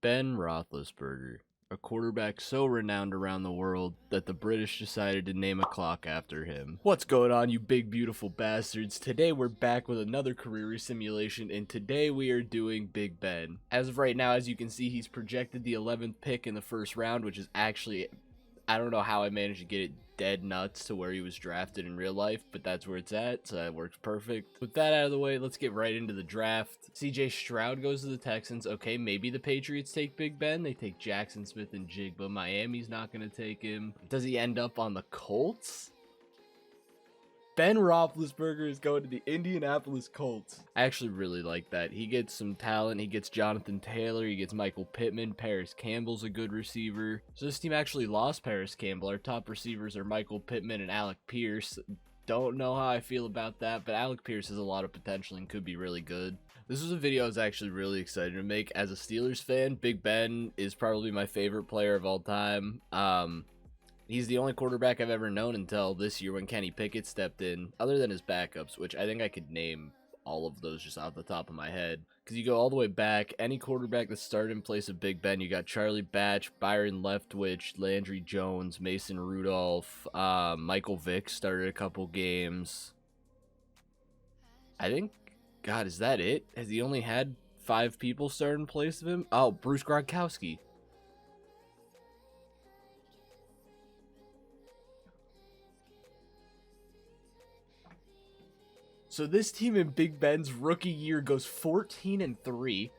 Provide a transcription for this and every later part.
Ben Roethlisberger, a quarterback so renowned around the world that the British decided to name a clock after him. What's going on, you big beautiful bastards? Today we're back with another career resimulation, and today we are doing Big Ben. As of right now, as you can see, he's projected the 11th pick in the first round, which is actually, I don't know how I managed to get it dead nuts to where he was drafted in real life, but that's where it's at, so that works perfect. With that out of the way, let's get right into the draft. CJ Stroud goes to the Texans. Okay, maybe the Patriots take Big Ben. They take Jackson Smith and Jigba. Miami's not going to take him. Does he end up on the Colts? Ben Roethlisberger is going to the Indianapolis Colts. I actually really like that. He gets some talent. He gets Jonathan Taylor. He gets Michael Pittman. Paris Campbell's a good receiver. So this team actually lost Paris Campbell. Our top receivers are Michael Pittman and Alec Pierce. Don't know how I feel about that, but Alec Pierce has a lot of potential and could be really good. This was a video I was actually really excited to make. As a Steelers fan, Big Ben is probably my favorite player of all time. He's the only quarterback I've ever known until this year when Kenny Pickett stepped in, other than his backups, which I think I could name all of those just off the top of my head. Because you go all the way back, any quarterback that started in place of Big Ben, you got Charlie Batch, Byron Leftwich, Landry Jones, Mason Rudolph, Michael Vick started a couple games. I think, God, is that it? Has he only had 5 people start in place of him? Oh, Bruce Gronkowski. So this team in Big Ben's rookie year goes 14-3.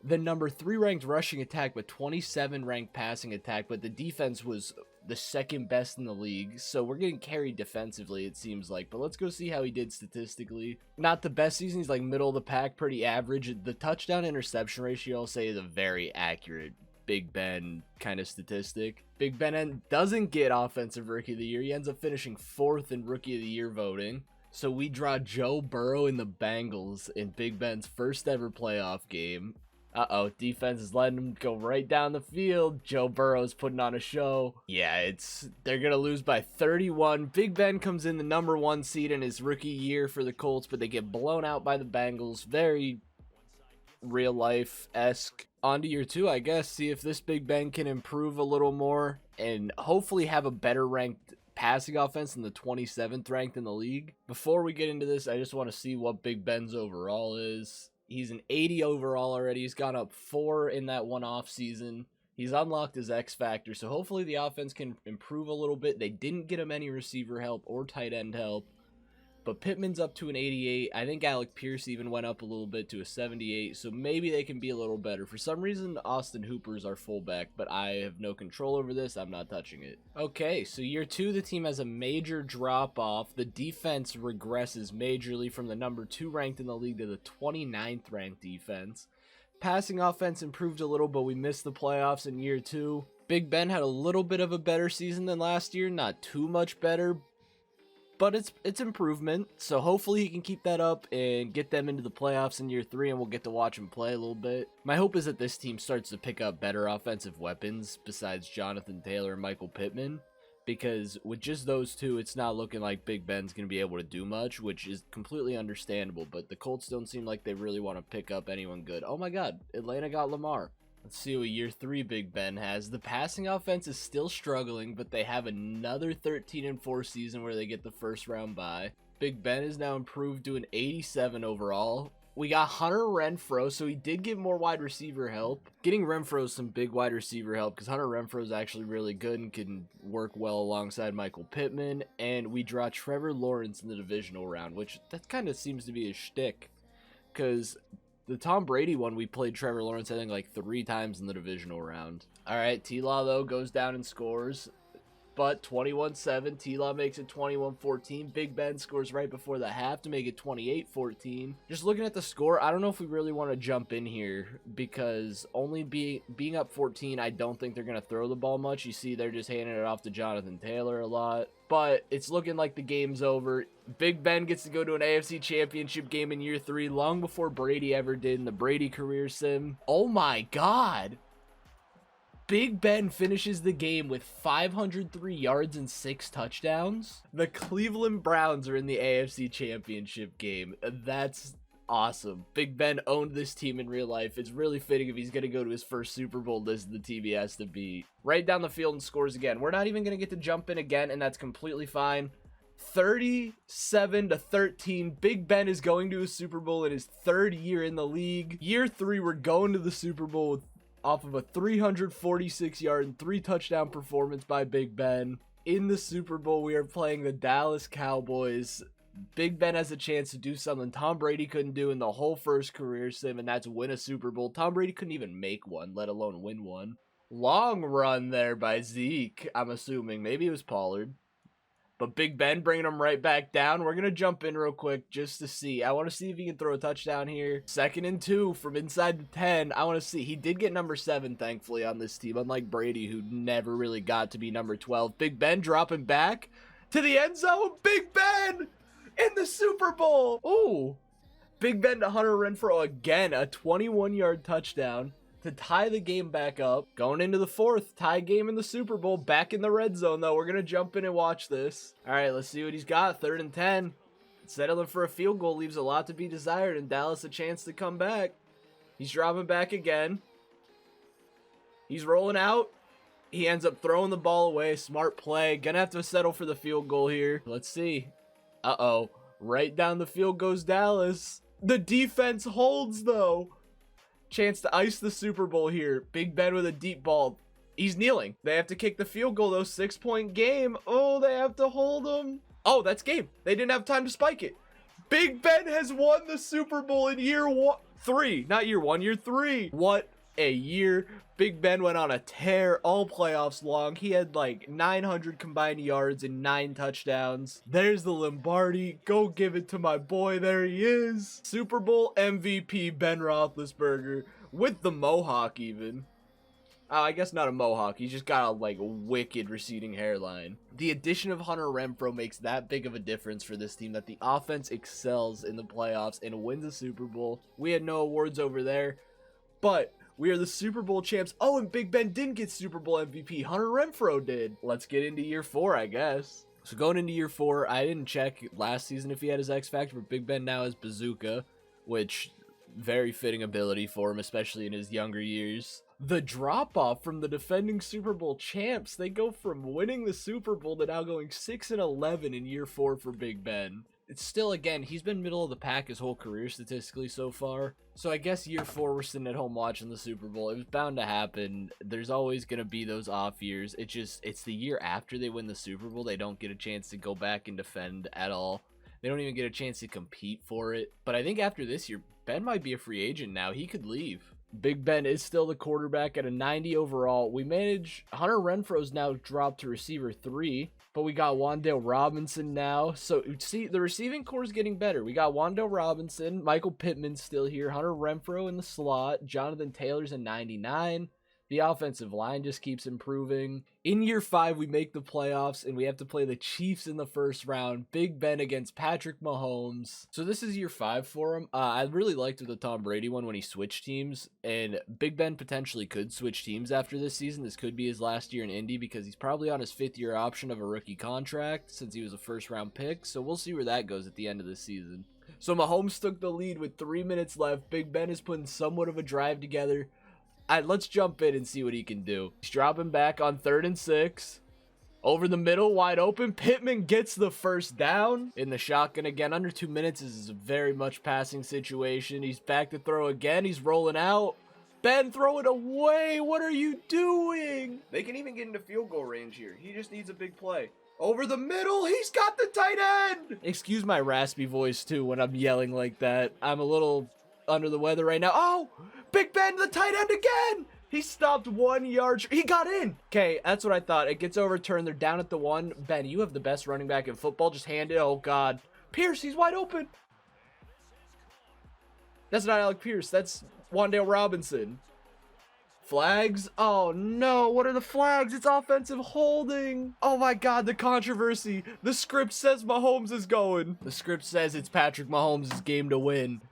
The number 3 ranked rushing attack, but 27 ranked passing attack, but the defense was the second best in the league. So we're getting carried defensively, it seems like. But let's go see how he did statistically. Not the best season. He's like middle of the pack, pretty average. The touchdown interception ratio, I'll say, is a very accurate Big Ben kind of statistic. Big Ben doesn't get offensive rookie of the year. He ends up finishing 4th in rookie of the year voting. So we draw Joe Burrow in the Bengals in Big Ben's first ever playoff game. Uh-oh, defense is letting him go right down the field. Joe Burrow's putting on a show. Yeah, they're going to lose by 31. Big Ben comes in the number 1 seed in his rookie year for the Colts, but they get blown out by the Bengals. Very real life-esque. On to year 2, I guess. See if this Big Ben can improve a little more and hopefully have a better ranked passing offense than the 27th ranked in the league. Before we get into this, I just want to see what Big Ben's overall is. He's an 80 overall already. He's gone up 4 in that one off season. He's unlocked his X factor, so hopefully the offense can improve a little bit. They didn't get him any receiver help or tight end help, but Pittman's up to an 88. I think Alec Pierce even went up a little bit to a 78, so maybe they can be a little better. For some reason, Austin Hooper's our fullback, but I have no control over this. I'm not touching it. Okay, so year 2, the team has a major drop-off. The defense regresses majorly from the number 2 ranked in the league to the 29th ranked defense. Passing offense improved a little, but we missed the playoffs in year 2. Big Ben had a little bit of a better season than last year, not too much better, but it's improvement, so hopefully he can keep that up and get them into the playoffs in year 3, and we'll get to watch him play a little bit. My hope is that this team starts to pick up better offensive weapons besides Jonathan Taylor and Michael Pittman, because with just those two, it's not looking like Big Ben's going to be able to do much, which is completely understandable, but the Colts don't seem like they really want to pick up anyone good. Oh my god, Atlanta got Lamar. Let's see what year 3 Big Ben has. The passing offense is still struggling, but they have another 13-4 season where they get the first round bye. Big Ben is now improved to an 87 overall. We got Hunter Renfrow, so he did get more wide receiver help. Getting Renfrow some big wide receiver help because Hunter Renfrow is actually really good and can work well alongside Michael Pittman. And we draw Trevor Lawrence in the divisional round, which that kind of seems to be his shtick, because the Tom Brady one, we played Trevor Lawrence, I think, like 3 times in the divisional round. All right, T-Law, though, goes down and scores, but 21-7. T-Law makes it 21-14. Big Ben scores right before the half to make it 28-14. Just looking at the score, I don't know if we really want to jump in here, because only being up 14, I don't think they're going to throw the ball much. You see, they're just handing it off to Jonathan Taylor a lot. But it's looking like the game's over. Big Ben gets to go to an AFC Championship game in year 3 long before Brady ever did in the Brady career sim. Oh my god! Big Ben finishes the game with 503 yards and 6 touchdowns. The Cleveland Browns are in the AFC Championship game. That's awesome. Big Ben owned this team in real life. It's really fitting if he's going to go to his first Super Bowl, this is the team he has to beat. Right down the field and scores again. We're not even going to get to jump in again, and that's completely fine. 37-13. Big Ben is going to a Super Bowl in his 3rd year in the league. Year 3, we're going to the Super Bowl off of a 346-yard and 3-touchdown performance by Big Ben. In the Super Bowl, we are playing the Dallas Cowboys. Big Ben has a chance to do something Tom Brady couldn't do in the whole first career sim, and that's win a Super Bowl. Tom Brady couldn't even make one, let alone win one. Long run there by Zeke, I'm assuming. Maybe it was Pollard. But Big Ben bringing him right back down. We're going to jump in real quick just to see. I want to see if he can throw a touchdown here. 2nd and 2 from inside the 10. I want to see. He did get number 7, thankfully, on this team, unlike Brady, who never really got to be number 12. Big Ben dropping back to the end zone. Big Ben in the Super Bowl. Ooh. Big Ben to Hunter Renfrow again. A 21-yard touchdown to tie the game back up. Going into the 4th, tie game in the Super Bowl. Back in the red zone, though. We're going to jump in and watch this. All right, let's see what he's got. 3rd and 10. Settling for a field goal leaves a lot to be desired, and Dallas a chance to come back. He's dropping back again. He's rolling out. He ends up throwing the ball away. Smart play. Gonna have to settle for the field goal here. Let's see. Uh-oh. Right down the field goes Dallas. The defense holds, though. Chance to ice the Super Bowl here. Big Ben with a deep ball. He's kneeling. They have to kick the field goal, though. 6-point game. Oh, they have to hold him. Oh, that's game. They didn't have time to spike it. Big Ben has won the Super Bowl in year 3. Not year 1, year 3. What a year. Big Ben went on a tear all playoffs long. He had like 900 combined yards and 9 touchdowns. There's the Lombardi. Go give it to my boy. There he is. Super Bowl MVP Ben Roethlisberger with the mohawk even. Oh, I guess not a mohawk. He's just got a like wicked receding hairline. The addition of Hunter Renfrow makes that big of a difference for this team that the offense excels in the playoffs and wins a Super Bowl. We had no awards over there, but we are the Super Bowl champs. Oh, and Big Ben didn't get Super Bowl MVP. Hunter Renfrow did. Let's get into year 4, I guess. So going into year 4, I didn't check last season if he had his X Factor, but Big Ben now has Bazooka, which very fitting ability for him, especially in his younger years. The drop-off from the defending Super Bowl champs. They go from winning the Super Bowl to now going 6-11 in year 4 for Big Ben. It's still, again, he's been middle of the pack his whole career statistically so far. So I guess year 4, we're sitting at home watching the Super Bowl. It was bound to happen. There's always going to be those off years. It's the year after they win the Super Bowl. They don't get a chance to go back and defend at all. They don't even get a chance to compete for it. But I think after this year, Ben might be a free agent now. He could leave. Big Ben is still the quarterback at a 90 overall. We manage, Hunter Renfro's now dropped to receiver 3. But we got Wan'Dale Robinson now. So, see, the receiving core is getting better. We got Wan'Dale Robinson. Michael Pittman's still here. Hunter Renfrow in the slot. Jonathan Taylor's a 99. The offensive line just keeps improving. In year 5, we make the playoffs, and we have to play the Chiefs in the first round. Big Ben against Patrick Mahomes. So this is year 5 for him. I really liked the Tom Brady one when he switched teams, and Big Ben potentially could switch teams after this season. This could be his last year in Indy because he's probably on his 5th-year option of a rookie contract since he was a first-round pick. So we'll see where that goes at the end of the season. So Mahomes took the lead with 3 minutes left. Big Ben is putting somewhat of a drive together. Let's jump in and see what he can do. He's dropping back on 3rd and 6. Over the middle, wide open. Pittman gets the first down. In the shotgun again. Under 2 minutes. This is a very much passing situation. He's back to throw again. He's rolling out. Ben, throw it away. What are you doing? They can even get into field goal range here. He just needs a big play. Over the middle. He's got the tight end. Excuse my raspy voice, too, when I'm yelling like that. I'm a little under the weather right now. Oh! Big Ben, the tight end again! He stopped 1 yard. He got in. Okay, that's what I thought. It gets overturned. They're down at the 1. Ben, you have the best running back in football. Just hand it. Oh, God. Pierce, he's wide open. That's not Alec Pierce. That's Wan'Dale Robinson. Flags? Oh, no. What are the flags? It's offensive holding. Oh, my God. The controversy. The script says Mahomes is going. The script says it's Patrick Mahomes' game to win.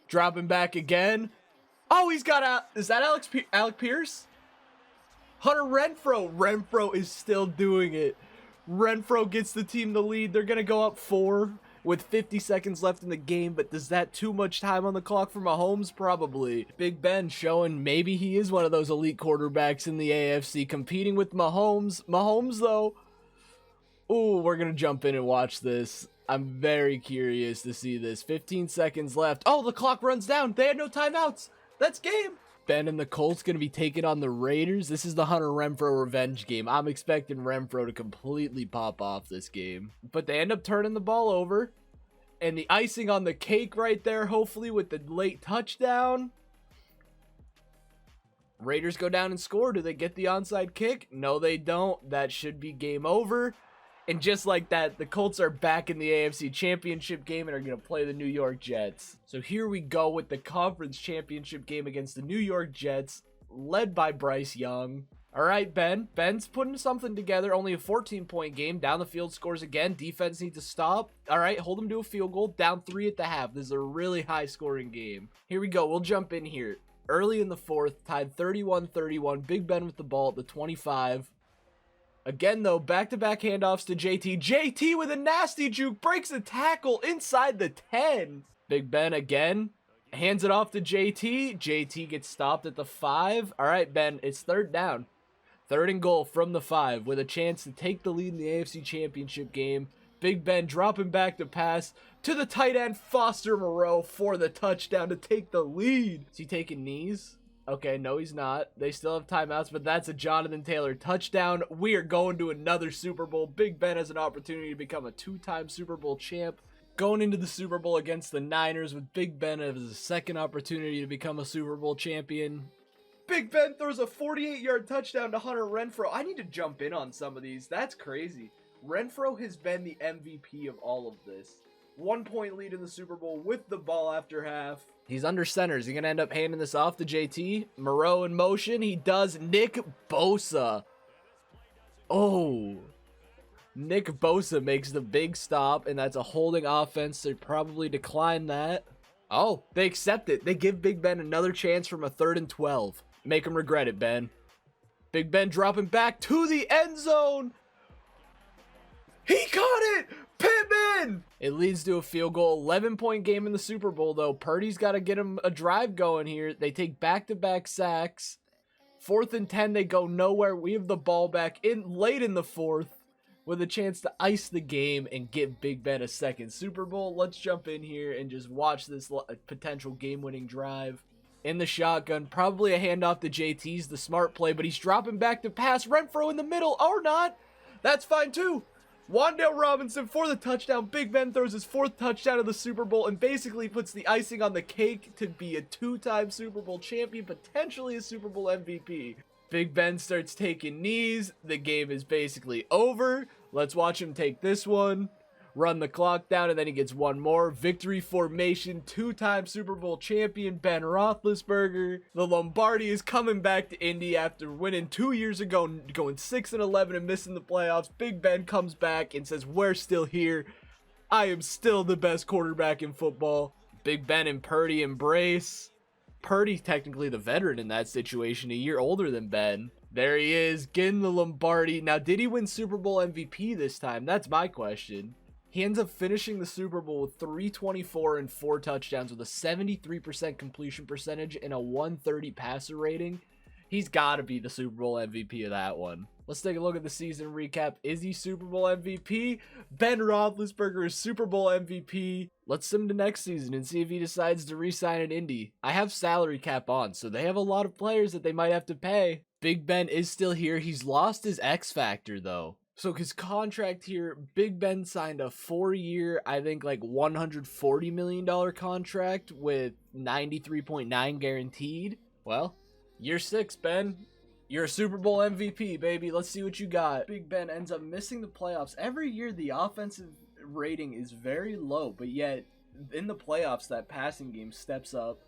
Dropping back again. Oh, he's got out. Is that Alec Pierce? Hunter Renfrow. Renfrow is still doing it. Renfrow gets the team the lead. They're going to go up 4. with 50 seconds left in the game, but does that too much time on the clock for Mahomes? Probably. Big Ben showing maybe he is one of those elite quarterbacks in the AFC competing with Mahomes. Mahomes, though, ooh, we're going to jump in and watch this. I'm very curious to see this. 15 seconds left. Oh, the clock runs down. They had no timeouts. That's game. Ben and the Colts going to be taking on the Raiders. This is the Hunter Renfrow revenge game. I'm expecting Renfrow to completely pop off this game. But they end up turning the ball over. And the icing on the cake right there, hopefully, with the late touchdown. Raiders go down and score. Do they get the onside kick? No, they don't. That should be game over. And just like that, the Colts are back in the AFC Championship game and are going to play the New York Jets. So here we go with the Conference Championship game against the New York Jets, led by Bryce Young. All right, Ben. Ben's putting something together. Only a 14-point game. Down the field scores again. Defense needs to stop. All right, hold them to a field goal. Down 3 at the half. This is a really high-scoring game. Here we go. We'll jump in here. Early in the fourth, tied 31-31. Big Ben with the ball at the 25. Again, though, back-to-back handoffs to JT. JT with a nasty juke, breaks a tackle inside the 10. Big Ben again, hands it off to JT. JT gets stopped at the 5. All right, Ben, it's third down. Third and goal from the 5 with a chance to take the lead in the AFC Championship game. Big Ben dropping back to pass to the tight end, Foster Moreau, for the touchdown to take the lead. Is he taking knees? Okay, no, he's not. They still have timeouts, but that's a Jonathan Taylor touchdown. We are going to another Super Bowl. Big Ben has an opportunity to become a 2-time Super Bowl champ. Going into the Super Bowl against the Niners with Big Ben as a second opportunity to become a Super Bowl champion. Big Ben throws a 48-yard touchdown to Hunter Renfrow. I need to jump in on some of these. That's crazy. Renfrow has been the MVP of all of this. 1-point lead in the Super Bowl with the ball after half. He's under center. Is he going to end up handing this off to JT? Moreau in motion. He does. Nick Bosa. Oh. Nick Bosa makes the big stop, and that's a holding offense. They probably decline that. Oh, they accept it. They give Big Ben another chance from a 3rd and 12. Make him regret it, Ben. Big Ben dropping back to the end zone. He caught it! Pittman! It leads to a field goal. 11-point game in the Super Bowl, though. Purdy's got to get him a drive going here. They take back-to-back sacks. 4th and 10, they go nowhere. We have the ball back in late in the 4th with a chance to ice the game and give Big Ben a second Super Bowl. Let's jump in here and just watch this potential game-winning drive. In the shotgun, probably a handoff to JT's the smart play, but he's dropping back to pass. Renfrow in the middle, or not. That's fine, too. Wan'Dale Robinson for the touchdown. Big Ben throws his 4th touchdown of the Super Bowl and basically puts the icing on the cake to be a 2-time Super Bowl champion, potentially a Super Bowl MVP. Big Ben starts taking knees. The game is basically over. Let's watch him take this one. Run the clock down, and then he gets one more. Victory formation, 2-time Super Bowl champion Ben Roethlisberger. The Lombardi is coming back to Indy after winning 2 years ago, going 6-11 and missing the playoffs. Big Ben comes back and says, "We're still here. I am still the best quarterback in football." Big Ben and Purdy embrace. Purdy's technically the veteran in that situation, a year older than Ben. There he is, getting the Lombardi. Now, did he win Super Bowl MVP this time? That's my question. He ends up finishing the Super Bowl with 324 and 4 touchdowns with a 73% completion percentage and a 130 passer rating. He's got to be the Super Bowl MVP of that one. Let's take a look at the season recap. Is he Super Bowl MVP? Ben Roethlisberger is Super Bowl MVP. Let's send him to next season and see if he decides to re-sign in Indy. I have salary cap on, so they have a lot of players that they might have to pay. Big Ben is still here. He's lost his X factor, though. So his contract here, Big Ben signed a 4-year, I think like $140 million contract with 93.9 guaranteed. Well, year 6, Ben. You're a Super Bowl MVP, baby. Let's see what you got. Big Ben ends up missing the playoffs. Every year the offensive rating is very low, but yet in the playoffs that passing game steps up.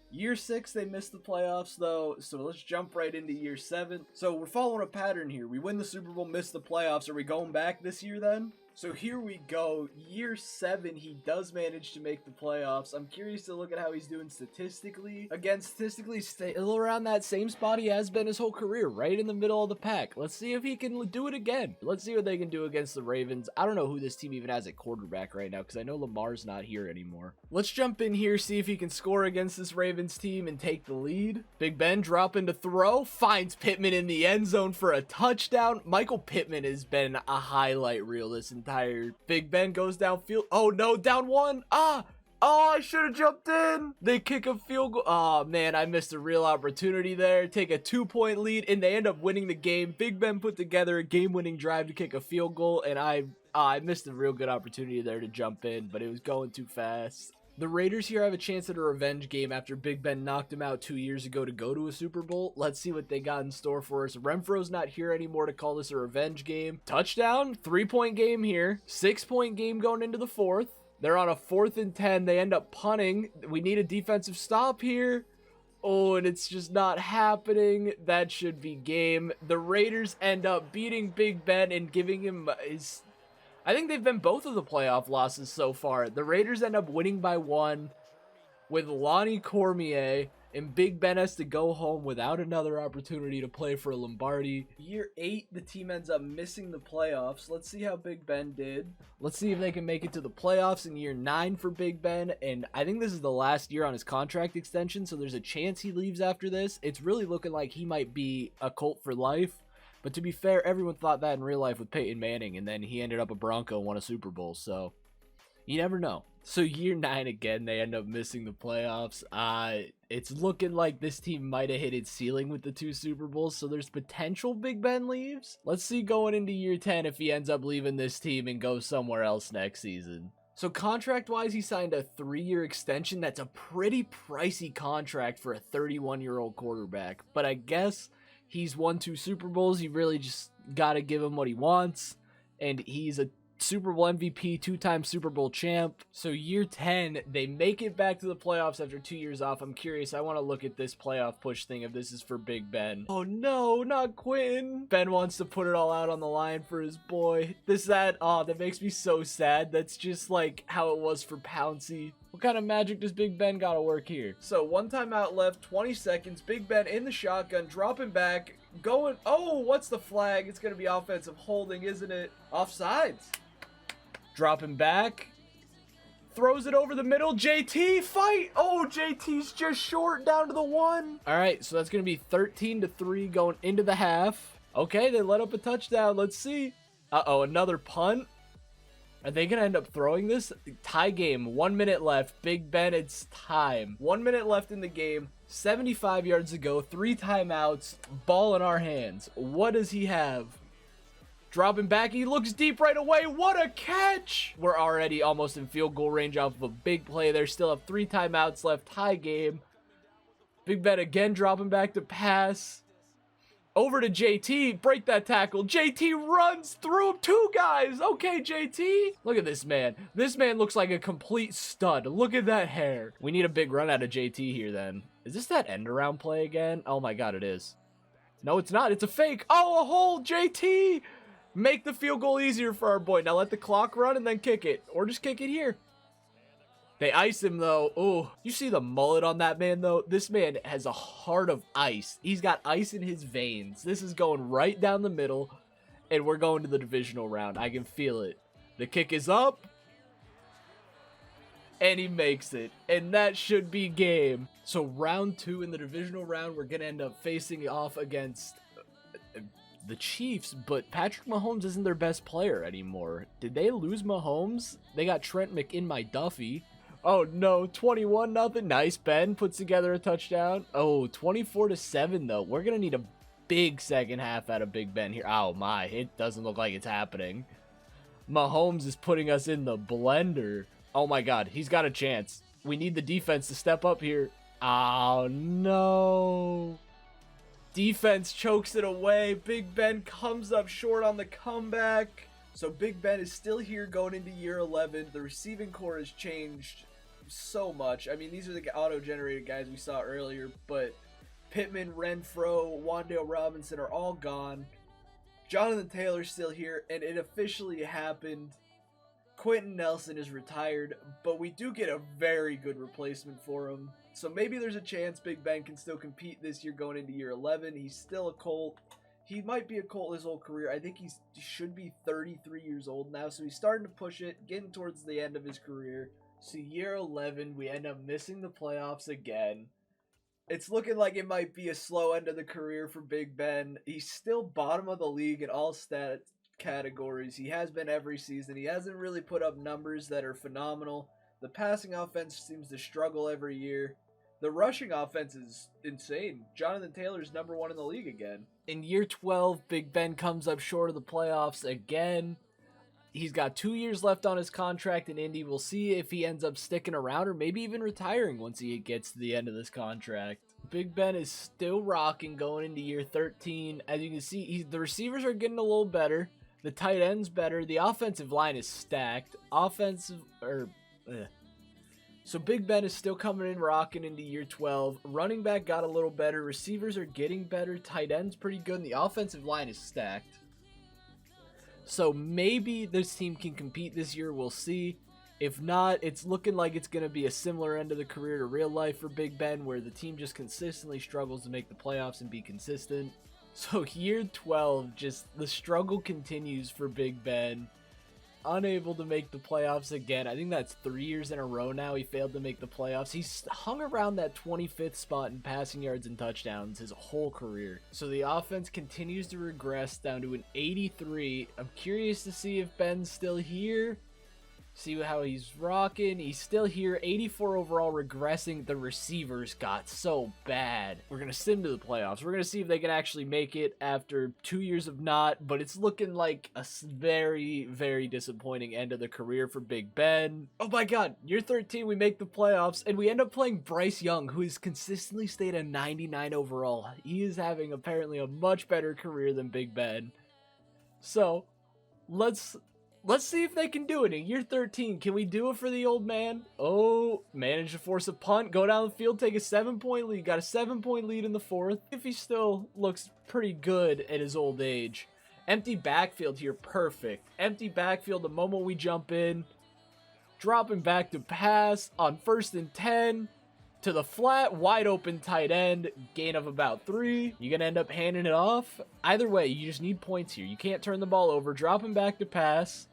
Year 6, they missed the playoffs, though, so let's jump right into year 7. So we're following a pattern here. We win the Super Bowl, miss the playoffs. Are we going back this year, then? So here we go. Year 7, he does manage to make the playoffs. I'm curious to look at how he's doing statistically. Again, statistically still around that same spot he has been his whole career, right in the middle of the pack. Let's see if he can do it again. Let's see what they can do against the Ravens. I don't know who this team even has at quarterback right now because I know Lamar's not here anymore. Let's jump in here, see if he can score against this Ravens team and take the lead. Big Ben dropping to throw, finds Pittman in the end zone for a touchdown. Michael Pittman has been a highlight reel this entire. Big Ben goes downfield. Oh no, down one. Oh, I should have jumped in. They kick a field goal. Oh man, I missed a real opportunity there. Take a 2-point lead and they end up winning the game. Big Ben put together a game-winning drive to kick a field goal, and I missed a real good opportunity there to jump in, but it was going too fast. The Raiders here have a chance at a revenge game after Big Ben knocked him out 2 years ago to go to a Super Bowl. Let's see what they got in store for us. Renfro's not here anymore to call this a revenge game. Touchdown, 3-point game here. 6-point game going into the 4th. They're on a 4th and 10. They end up punting. We need a defensive stop here. Oh, and it's just not happening. That should be game. The Raiders end up beating Big Ben and giving him his... I think they've been both of the playoff losses so far. The Raiders end up winning by 1 with Lonnie Cormier, and Big Ben has to go home without another opportunity to play for a Lombardi. Year 8, the team ends up missing the playoffs. Let's see how Big Ben did. Let's see if they can make it to the playoffs in year 9 for Big Ben, and I think this is the last year on his contract extension, so there's a chance he leaves after this. It's really looking like he might be a Colt for life. But to be fair, everyone thought that in real life with Peyton Manning, and then he ended up a Bronco and won a Super Bowl, so you never know. So year 9 again, they end up missing the playoffs. It's looking like this team might have hit its ceiling with the 2 Super Bowls, so there's potential Big Ben leaves. Let's see going into year 10 if he ends up leaving this team and goes somewhere else next season. So contract-wise, he signed a 3-year extension. That's a pretty pricey contract for a 31-year-old quarterback, but I guess... he's won 2 Super Bowls. You really just got to give him what he wants. And he's a Super Bowl MVP, 2-time Super Bowl champ. So year 10, they make it back to the playoffs after 2 years off. I'm curious. I want to look at this playoff push thing if this is for Big Ben. Oh no, not Quinn. Ben wants to put it all out on the line for his boy. That makes me so sad. That's just like how it was for Pouncey. What kind of magic does Big Ben gotta work here? So 1 timeout left, 20 seconds. Big Ben in the shotgun, dropping back, going. Oh, what's the flag? It's gonna be offensive holding, isn't it? Offsides. Dropping back. Throws it over the middle. JT, fight! Oh, JT's just short down to the 1. All right, so that's gonna be 13-3 going into the half. Okay, they let up a touchdown. Let's see. Uh-oh, another punt. Are they going to end up throwing this? Tie game, 1 minute left. Big Ben, it's time. 1 minute left in the game. 75 yards to go. 3 timeouts. Ball in our hands. What does he have? Dropping back. He looks deep right away. What a catch! We're already almost in field goal range off of a big play there. Still have 3 timeouts left. Tie game. Big Ben again dropping back to pass. Over to JT, break that tackle. JT runs through 2 guys. Okay, JT. Look at this man. This man looks like a complete stud. Look at that hair. We need a big run out of JT here then. Is this that end around play again? Oh my God, it is. No, it's not. It's a fake. Oh, a hole. JT. Make the field goal easier for our boy. Now let the clock run and then kick it. Or just kick it here. They ice him, though. Oh, you see the mullet on that man, though? This man has a heart of ice. He's got ice in his veins. This is going right down the middle, and we're going to the divisional round. I can feel it. The kick is up, and he makes it, and that should be game. So round 2 in the divisional round, we're going to end up facing off against the Chiefs, but Patrick Mahomes isn't their best player anymore. Did they lose Mahomes? They got Trent McIntyre. Oh no, 21-0. Nice. Ben puts together a touchdown. Oh, 24-7 though. We're gonna need a big second half out of Big Ben here. Oh my, it doesn't look like it's happening. Mahomes is putting us in the blender. Oh my God, he's got a chance. We need the defense to step up here. Oh no. Defense chokes it away. Big Ben comes up short on the comeback. So Big Ben is still here going into year 11. The receiving core has changed so much. I mean, these are the auto-generated guys we saw earlier, but Pittman, Renfro, Wan'Dale Robinson are all gone. Jonathan Taylor's still here, and it officially happened. Quentin Nelson is retired, but we do get a very good replacement for him. So maybe there's a chance Big Ben can still compete this year going into year 11. He's still a Colt. He might be a Colt his whole career. I think he should be 33 years old now, so he's starting to push it, getting towards the end of his career. So year 11, we end up missing the playoffs again. It's looking like it might be a slow end of the career for Big Ben. He's still bottom of the league in all stat categories. He has been every season. He hasn't really put up numbers that are phenomenal. The passing offense seems to struggle every year. The rushing offense is insane. Jonathan Taylor's #1 in the league again. In year 12, Big Ben comes up short of the playoffs again. He's got 2 years left on his contract in Indy. We'll see if he ends up sticking around or maybe even retiring once he gets to the end of this contract. Big Ben is still rocking going into year 13. As you can see, the receivers are getting a little better. The tight end's better. The offensive line is stacked. So Big Ben is still coming in rocking into year 12. Running back got a little better. Receivers are getting better. Tight end's pretty good. And the offensive line is stacked. So maybe this team can compete this year. We'll see. If not, it's looking like it's going to be a similar end of the career to real life for Big Ben, where the team just consistently struggles to make the playoffs and be consistent. So year 12, just the struggle continues for Big Ben. Unable to make the playoffs again. I think that's 3 years in a row now he failed to make the playoffs. He's hung around that 25th spot in passing yards and touchdowns his whole career. So the offense continues to regress down to an 83. I'm curious to see if Ben's still here. See how he's rocking. He's still here. 84 overall, regressing. The receivers got so bad. We're going to send him to the playoffs. We're going to see if they can actually make it after 2 years of not. But it's looking like a very, very disappointing end of the career for Big Ben. Oh my God. Year 13, we make the playoffs. And we end up playing Bryce Young, who has consistently stayed a 99 overall. He is having apparently a much better career than Big Ben. So, let's see if they can do it in year 13. Can we do it for the old man? Oh, manage to force a punt, go down the field, take a 7-point lead. Got a 7-point lead in the fourth. If he still looks pretty good at his old age. Empty backfield here, perfect. Empty backfield the moment we jump in. Dropping back to pass on 1st and 10. To the flat, wide open tight end, gain of about 3. You're going to end up handing it off. Either way, you just need points here. You can't turn the ball over. Dropping back to pass.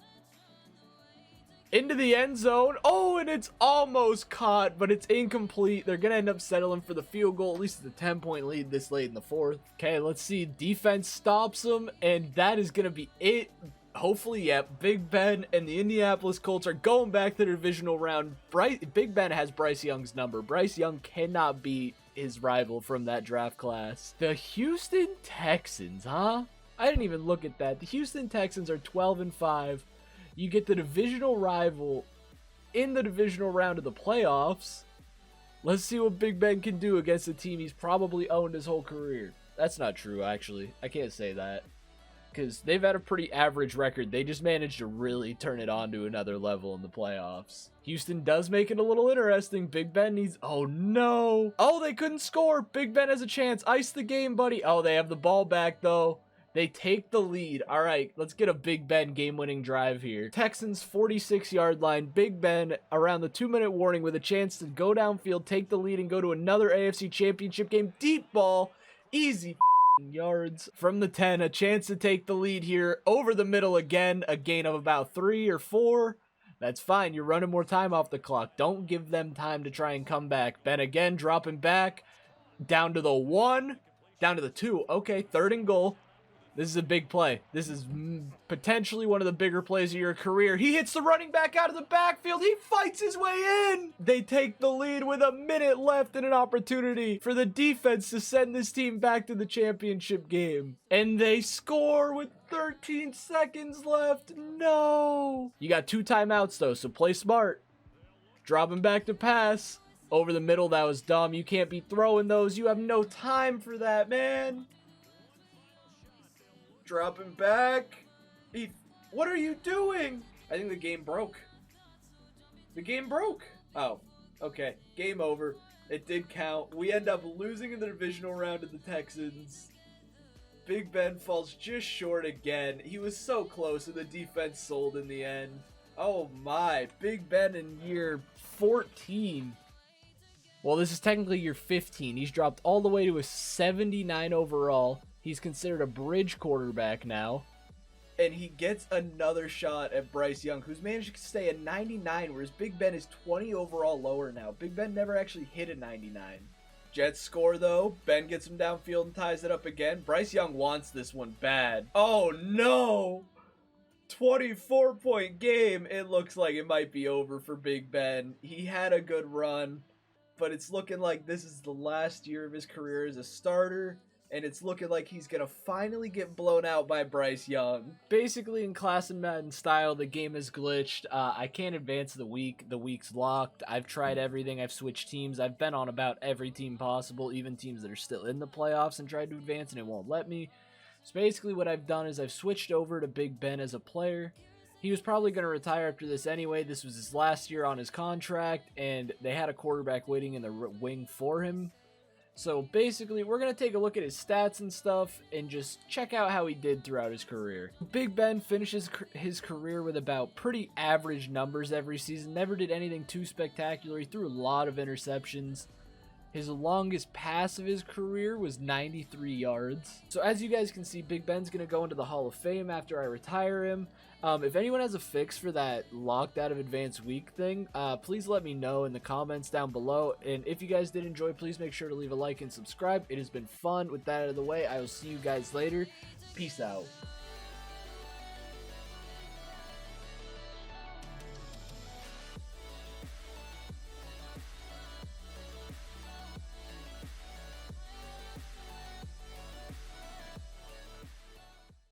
Into the end zone. Oh, and it's almost caught, but it's incomplete. They're going to end up settling for the field goal. At least it's a 10-point lead this late in the fourth. Okay, let's see. Defense stops them, and that is going to be it. Hopefully, yeah, Big Ben and the Indianapolis Colts are going back to the divisional round. Big Ben has Bryce Young's number. Bryce Young cannot beat his rival from that draft class. The Houston Texans, huh? I didn't even look at that. The Houston Texans are 12-5. You get the divisional rival in the divisional round of the playoffs. Let's see what Big Ben can do against a team he's probably owned his whole career. That's not true, actually. I can't say that, because they've had a pretty average record. They just managed to really turn it on to another level in the playoffs. Houston does make it a little interesting. Big Ben needs... Oh, no. Oh, they couldn't score. Big Ben has a chance. Ice the game, buddy. Oh, they have the ball back, though. They take the lead. All right, let's get a Big Ben game-winning drive here. Texans 46-yard line. Big Ben around the 2-minute warning with a chance to go downfield, take the lead, and go to another AFC Championship game. Deep ball. Easy yards from the 10. A chance to take the lead here over the middle again. A gain of about 3 or 4. That's fine. You're running more time off the clock. Don't give them time to try and come back. Ben again dropping back. Down to the 1. Down to the 2. Okay, 3rd and goal. This is a big play. This is potentially one of the bigger plays of your career. He hits the running back out of the backfield. He fights his way in. They take the lead with a minute left and an opportunity for the defense to send this team back to the championship game. And they score with 13 seconds left. No. You got 2 timeouts, though, so play smart. Dropping back to pass. Over the middle, that was dumb. You can't be throwing those. You have no time for that, man. Dropping back. What are you doing? I think the game broke. The game broke. Oh, okay. Game over. It did count. We end up losing in the divisional round to the Texans. Big Ben falls just short again. He was so close and the defense sold in the end. Oh my, Big Ben in year 14. Well, this is technically year 15. He's dropped all the way to a 79 overall. He's considered a bridge quarterback now. And he gets another shot at Bryce Young, who's managed to stay at 99, whereas Big Ben is 20 overall lower now. Big Ben never actually hit a 99. Jets score, though. Ben gets him downfield and ties it up again. Bryce Young wants this one bad. Oh, no! 24-point game. It looks like it might be over for Big Ben. He had a good run, but it's looking like this is the last year of his career as a starter. And it's looking like he's going to finally get blown out by Bryce Young. Basically, in Class and Madden style, the game is glitched. I can't advance the week. The week's locked. I've tried everything. I've switched teams. I've been on about every team possible, even teams that are still in the playoffs, and tried to advance, and it won't let me. So basically, what I've done is I've switched over to Big Ben as a player. He was probably going to retire after this anyway. This was his last year on his contract, and they had a quarterback waiting in the wing for him. So basically, we're going to take a look at his stats and stuff and just check out how he did throughout his career. Big Ben finishes his career with about pretty average numbers every season. Never did anything too spectacular. He threw a lot of interceptions. His longest pass of his career was 93 yards. So as you guys can see, Big Ben's going to go into the Hall of Fame after I retire him. If anyone has a fix for that locked out of advanced week thing, please let me know in the comments down below. And if you guys did enjoy, please make sure to leave a like and subscribe. It has been fun. With that out of the way, I will see you guys later. Peace out.